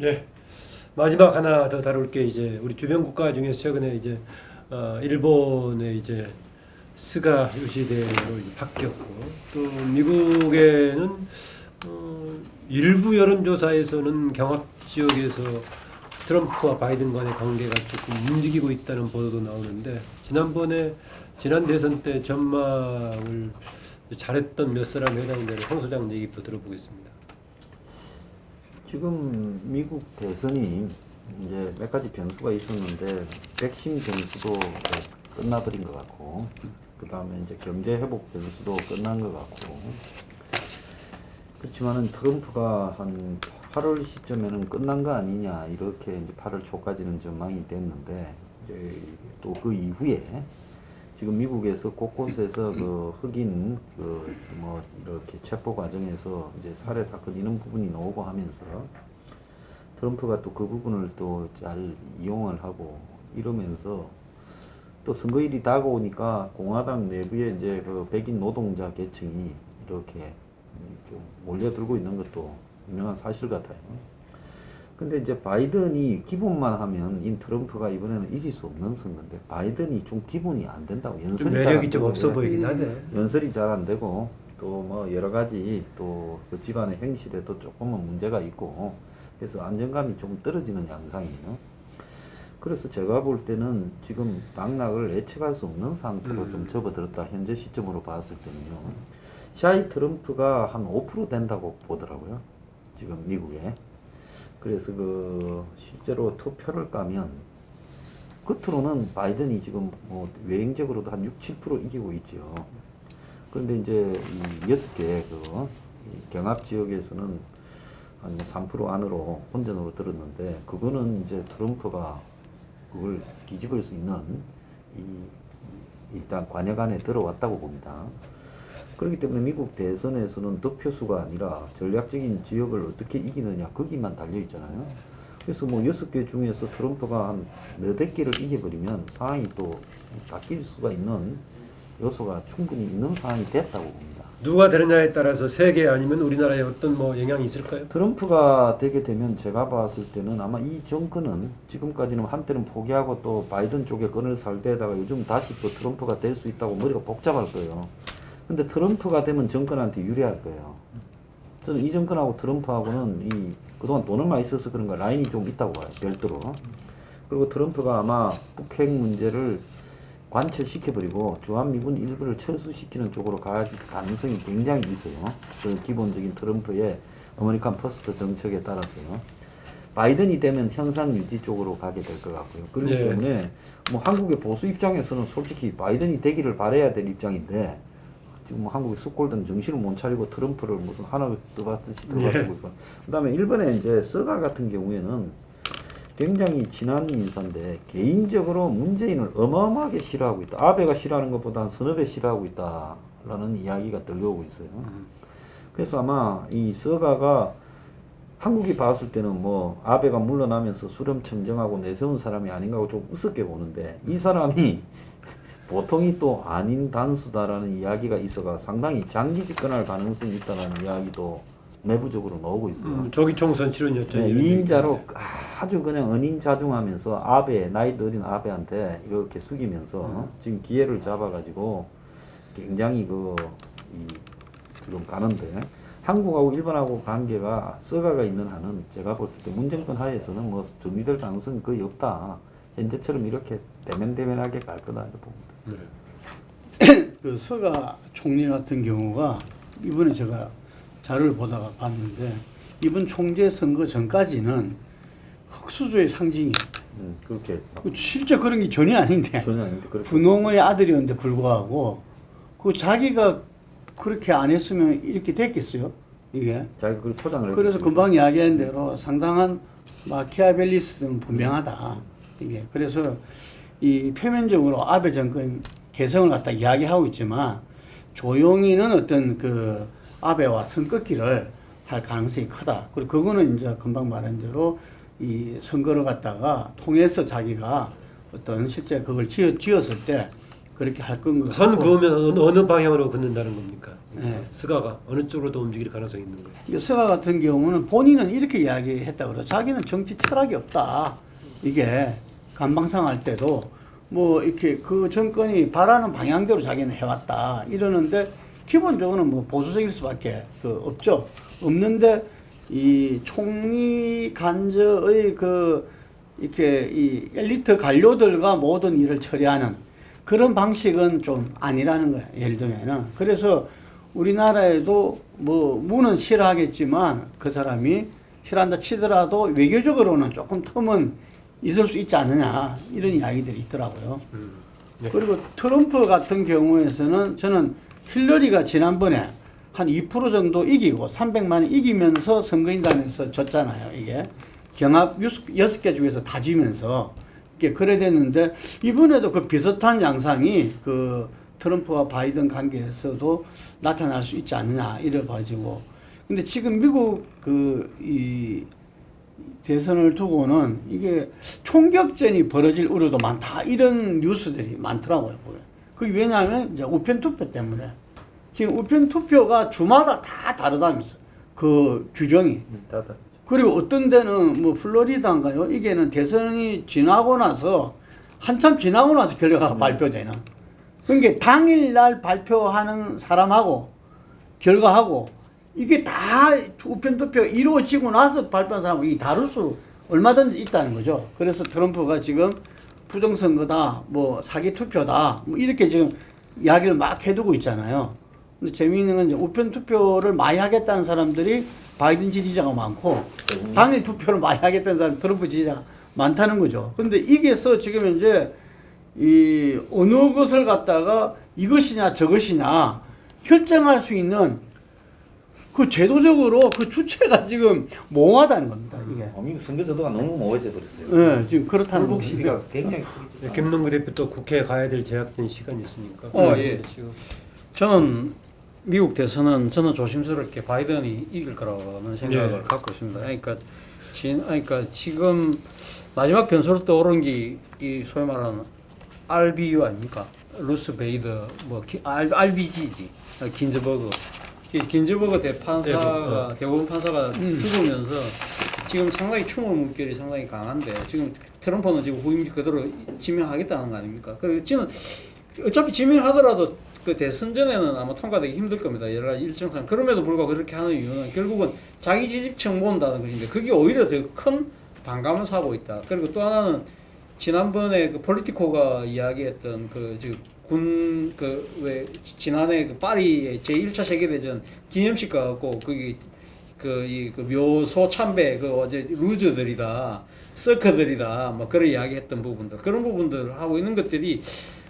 예. 마지막 하나 더 다룰 게 이제 우리 주변 국가 중에서 최근에 이제 일본의 이제 스가 요시대로 이제 바뀌었고 또 미국에는 일부 여론조사에서는 경합 지역에서 트럼프와 바이든 간의 관계가 조금 움직이고 있다는 보도도 나오는데 지난 대선 때 전망을 잘했던 몇 사람에 해당되는 황 소장 얘기부터 들어보겠습니다. 지금 미국 대선이 이제 몇 가지 변수가 있었는데 백신 변수도 끝나버린 것 같고, 그 다음에 이제 경제 회복 변수도 끝난 것 같고, 그렇지만은 트럼프가 한 8월 시점에는 끝난 거 아니냐 이렇게 이제 8월 초까지는 전망이 됐는데, 이제 또 그 이후에 지금 미국에서 곳곳에서 그 흑인 뭐 이렇게 체포 과정에서 이제 살해 사건 이런 부분이 나오고 하면서 트럼프가 또 그 부분을 또 잘 이용을 하고 이러면서 또 선거일이 다가오니까 공화당 내부에 이제 그 백인 노동자 계층이 이렇게 좀 몰려들고 있는 것도 분명한 사실 같아요. 근데 이제 바이든이 기본만 하면 이 트럼프가 이번에는 이길 수 없는 선거인데 바이든이 좀 기본이 안 된다고. 좀 매력이 좀 없어 보이긴 하네. 연설이 잘 안 되고 또 뭐 여러 가지 또 그 집안의 행실에도 조금은 문제가 있고 그래서 안정감이 좀 떨어지는 양상이에요. 그래서 제가 볼 때는 지금 당락을 예측할 수 없는 상태로 좀 접어들었다. 현재 시점으로 봤을 때는요. 샤이 트럼프가 한 5% 된다고 보더라고요. 지금 미국에. 그래서 그 실제로 투표를 까면 겉으로는 바이든이 지금 뭐 외형적으로도 한 6, 7% 이기고 있죠. 그런데 이제 이 6개 그 경합 지역에서는 한 3% 안으로 혼전으로 들었는데 그거는 이제 트럼프가 그걸 뒤집을 수 있는 일단 관역 안에 들어왔다고 봅니다. 그렇기 때문에 미국 대선에서는 득표수가 아니라 전략적인 지역을 어떻게 이기느냐 거기만 달려 있잖아요. 그래서 뭐 6개 중에서 트럼프가 한 4개를 이겨버리면 상황이 또 바뀔 수가 있는 요소가 충분히 있는 상황이 됐다고 봅니다. 누가 되느냐에 따라서 세계 아니면 우리나라에 어떤 뭐 영향이 있을까요? 트럼프가 되게 되면 제가 봤을 때는 아마 이 정권은 지금까지는 한때는 포기하고 또 바이든 쪽에 끈을 살 때에다가 요즘 다시 또 트럼프가 될 수 있다고 머리가 복잡할 거예요. 근데 트럼프가 되면 정권한테 유리할 거예요. 저는 이 정권하고 트럼프하고는 그동안 돈을 많이 써서 그런가 라인이 좀 있다고 봐요. 별도로. 그리고 트럼프가 아마 북핵 문제를 관철시켜버리고 주한미군 일부를 철수시키는 쪽으로 갈 가능성이 굉장히 있어요. 그 기본적인 트럼프의 아메리칸 퍼스트 정책에 따라서요. 바이든이 되면 형상 유지 쪽으로 가게 될 것 같고요. 그렇기 때문에 뭐 한국의 보수 입장에서는 솔직히 바이든이 되기를 바라야 될 입장인데 지금 뭐 한국의 숙골든 정신을 못 차리고 트럼프를 무슨 하나 떠받듯이 들어가고 있고. 그다음에 일본의 이제 스가 같은 경우에는 굉장히 친한 인사인데 개인적으로 문재인을 어마어마하게 싫어하고 있다. 아베가 싫어하는 것보다 서너 배 싫어하고 있다라는 이야기가 들려오고 있어요. 그래서 아마 이 스가가 한국이 봤을 때는 뭐 아베가 물러나면서 수렴청정하고 내세운 사람이 아닌가 하고 좀 우습게 보는데 이 사람이 보통이 또 아닌 단수다라는 이야기가 있어가 상당히 장기 집권할 가능성이 있다는 이야기도 내부적으로 나오고 있어요. 조기 총선 치른이었죠. 네, 2인자로 아주 그냥 은인자중하면서 나이 어린 아베한테 이렇게 숙이면서 지금 기회를 잡아가지고 굉장히 지금 가는데 한국하고 일본하고 관계가 썩어가 있는 한은 제가 봤을 때 문정권 하에서는 뭐 정리될 가능성이 거의 없다. 현재처럼 이렇게 대면대면하게 갈 거다 이렇게 봅니다. 그 서가 총리 같은 경우가 이번에 제가 자료를 보다가 봤는데 이번 총재 선거 전까지는 흑수저의 상징이에요. 그렇게 실제 그런 게 전혀 아닌데 전혀 아닌데 분홍의 아들이었는데 불구하고 그 자기가 그렇게 안 했으면 이렇게 됐겠어요? 이게 자기 그걸 포장을 그래서 금방 이야기한 대로 상당한 마키아벨리스는 분명하다. 이게 그래서 이 표면적으로 아베 정권 개성을 갖다 이야기하고 있지만 조용히는 어떤 그 아베와 선긋기를 할 가능성이 크다. 그리고 그거는 이제 금방 말한 대로 이 선거를 갖다가 통해서 자기가 어떤 실제 그걸 지었을 때 그렇게 할 건 선 같고. 그으면 어느 방향으로 긋는다는 겁니까? 네. 스가가 어느 쪽으로 더 움직일 가능성이 있는 거예요? 이 스가 같은 경우는 본인은 이렇게 이야기했다 그러. 자기는 정치 철학이 없다. 이게 감방상 할 때도 뭐 이렇게 그 정권이 바라는 방향대로 자기는 해왔다 이러는데 기본적으로는 뭐 보수적일 수밖에 없죠. 없는데 이 총리 간저의 이렇게 이 엘리트 관료들과 모든 일을 처리하는 그런 방식은 좀 아니라는 거예요. 예를 들면은. 그래서 우리나라에도 뭐 무는 싫어하겠지만 그 사람이 싫어한다 치더라도 외교적으로는 조금 텀은 있을 수 있지 않느냐 이런 이야기들이 있더라고요. 네. 그리고 트럼프 같은 경우에서는 저는 힐러리가 지난번에 한 2% 정도 이기고 300만 이기면서 선거인단에서 졌잖아요. 이게 경합 6개 중에서 다 지면서 이게 그래 됐는데 이번에도 그 비슷한 양상이 그 트럼프와 바이든 관계에서도 나타날 수 있지 않느냐 이래 가지고 근데 지금 미국 이 대선을 두고는 이게 총격전이 벌어질 우려도 많다 이런 뉴스들이 많더라고요. 그게 왜냐하면 이제 우편 투표 때문에 지금 우편 투표가 주마다 다 다르다면서 그 규정이. 그리고 어떤 데는 뭐 플로리다인가요? 이게는 대선이 지나고 나서 한참 지나고 나서 결과가 발표되는. 그러니까 당일날 발표하는 사람하고 결과하고 이게 다 우편 투표 이루어지고 나서 발표한 사람하고 이 다를 수 얼마든지 있다는 거죠. 그래서 트럼프가 지금 부정선거다, 뭐 사기 투표다, 뭐 이렇게 지금 이야기를 막 해두고 있잖아요. 근데 재미있는 건 이제 우편 투표를 많이 하겠다는 사람들이 바이든 지지자가 많고 당일 투표를 많이 하겠다는 사람 트럼프 지지자가 많다는 거죠. 근데 이게서 지금 이제 이 어느 것을 갖다가 이것이냐 저것이냐 결정할 수 있는 그 제도적으로 그 주체가 지금 모호하다는 겁니다. 이게. 미국 선거제도가 너무 모호해져 버렸어요. 네, 지금 그렇다는 불복 거죠. 시비가 굉장히 네, 김남구 대표 또 국회에 가야 될 제약된 시간이 있으니까. 예. 저는 미국 대선은 저는 조심스럽게 바이든이 이길 거라고는 생각을 예. 갖고 있습니다. 그러니까 지금 마지막 변수로 떠오른 게 이 소위 말하는 RBU 아닙니까? 루스 베이더 뭐 RBG지 긴즈버그. 이 긴즈버그 대판사가 대법원 판사가 죽으면서 지금 상당히 추모 물결이 상당히 강한데 지금 트럼프는 지금 후임 그대로 지명하겠다는 거 아닙니까? 그리고 지금 어차피 지명하더라도 그 대선 전에는 아마 통과되기 힘들 겁니다. 여러 가지 일정상. 그럼에도 불구하고 그렇게 하는 이유는 결국은 자기 지지층 모은다는 것인데 그게 오히려 더 큰 반감을 사고 있다. 그리고 또 하나는 지난번에 그 폴리티코가 이야기했던 왜 지난해 그 파리 제1차 세계대전 기념식 가고 거기 그 묘소 참배 그 어제 루즈들이다 서커들이다 뭐 그런 이야기했던 부분들 그런 부분들 하고 있는 것들이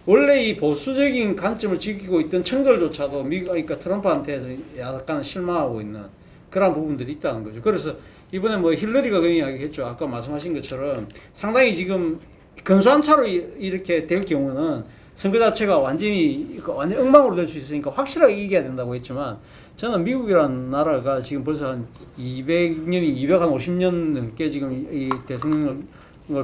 원래 이 보수적인 관점을 지키고 있던 청들조차도 그러니까 트럼프한테 약간 실망하고 있는 그런 부분들이 있다는 거죠. 그래서 이번에 뭐 힐러리가 그런 이야기했죠. 아까 말씀하신 것처럼 상당히 지금 근소한 차로 이렇게 될 경우는 선거 자체가 완전히 엉망으로 될 수 있으니까 확실하게 이겨야 된다고 했지만 저는 미국이라는 나라가 지금 벌써 한 250년 넘게 지금 이 대통령을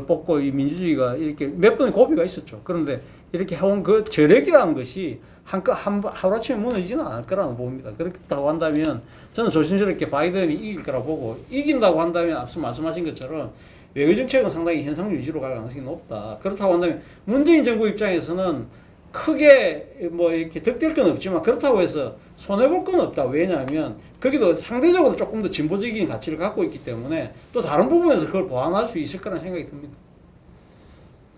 뽑고 이 민주주의가 이렇게 몇 번의 고비가 있었죠. 그런데 이렇게 해온 그 저력이라는 것이 하루아침에 무너지지는 않을 거라고 봅니다. 그렇다고 한다면 저는 조심스럽게 바이든이 이길 거라고 보고 이긴다고 한다면 앞서 말씀하신 것처럼 외교정책은 상당히 현상 유지로 갈 가능성이 높다. 그렇다고 한다면 문재인 정부 입장에서는 크게 뭐 이렇게 득될 건 없지만 그렇다고 해서 손해볼 건 없다. 왜냐하면 거기도 상대적으로 조금 더 진보적인 가치를 갖고 있기 때문에 또 다른 부분에서 그걸 보완할 수 있을 거라는 생각이 듭니다.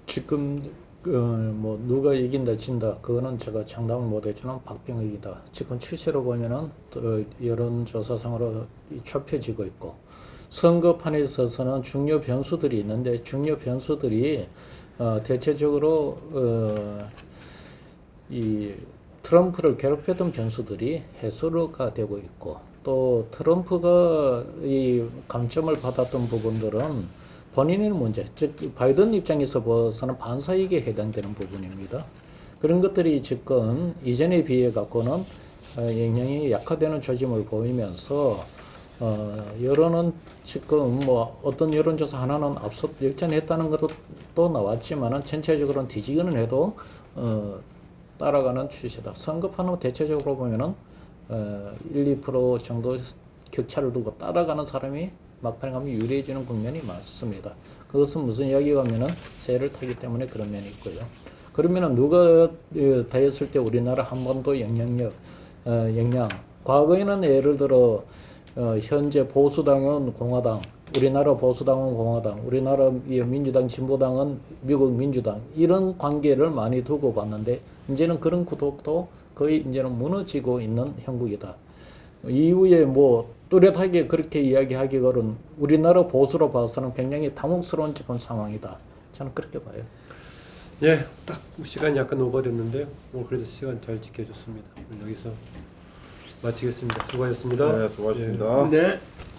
지금 뭐 누가 이긴다 진다 그거는 제가 장담을 못했지만 박빙이다. 지금 추세로 보면은 여론조사상으로 좁혀지고 있고 선거판에 있어서는 중요 변수들이 있는데 중요 변수들이 대체적으로 이 트럼프를 괴롭혔던 변수들이 해소가 되고 있고 또 트럼프가 이 감점을 받았던 부분들은 본인의 문제, 즉 바이든 입장에서 봐서는 반사이익에 해당되는 부분입니다. 그런 것들이 지금 이전에 비해 갖고는 영향이 약화되는 조짐을 보이면서 여론은 지금 뭐 어떤 여론조사 하나는 역전했다는 것도 또 나왔지만은 전체적으로는 뒤지기는 해도 따라가는 추세다. 선거판은 대체적으로 보면은 1, 2% 정도 격차를 두고 따라가는 사람이 막판에 가면 유리해지는 국면이 많습니다. 그것은 무슨 이야기가 하면은 세를 타기 때문에 그런 면이 있고요. 그러면은 누가 되었을 때 우리나라 한반도 영향력, 과거에는 예를 들어 현재 보수당은 공화당, 우리나라 보수당은 공화당, 우리나라 민주당, 진보당은 미국 민주당 이런 관계를 많이 두고 봤는데 이제는 그런 구독도 거의 이제는 무너지고 있는 형국이다. 이후에 뭐 뚜렷하게 그렇게 이야기하기로는 우리나라 보수로 봐서는 굉장히 당혹스러운 지금 상황이다. 저는 그렇게 봐요. 예, 딱 시간이 약간 오버됐는데요. 그래도 시간 잘 지켜줬습니다. 여기서 마치겠습니다. 수고하셨습니다. 네, 수고하셨습니다. 네.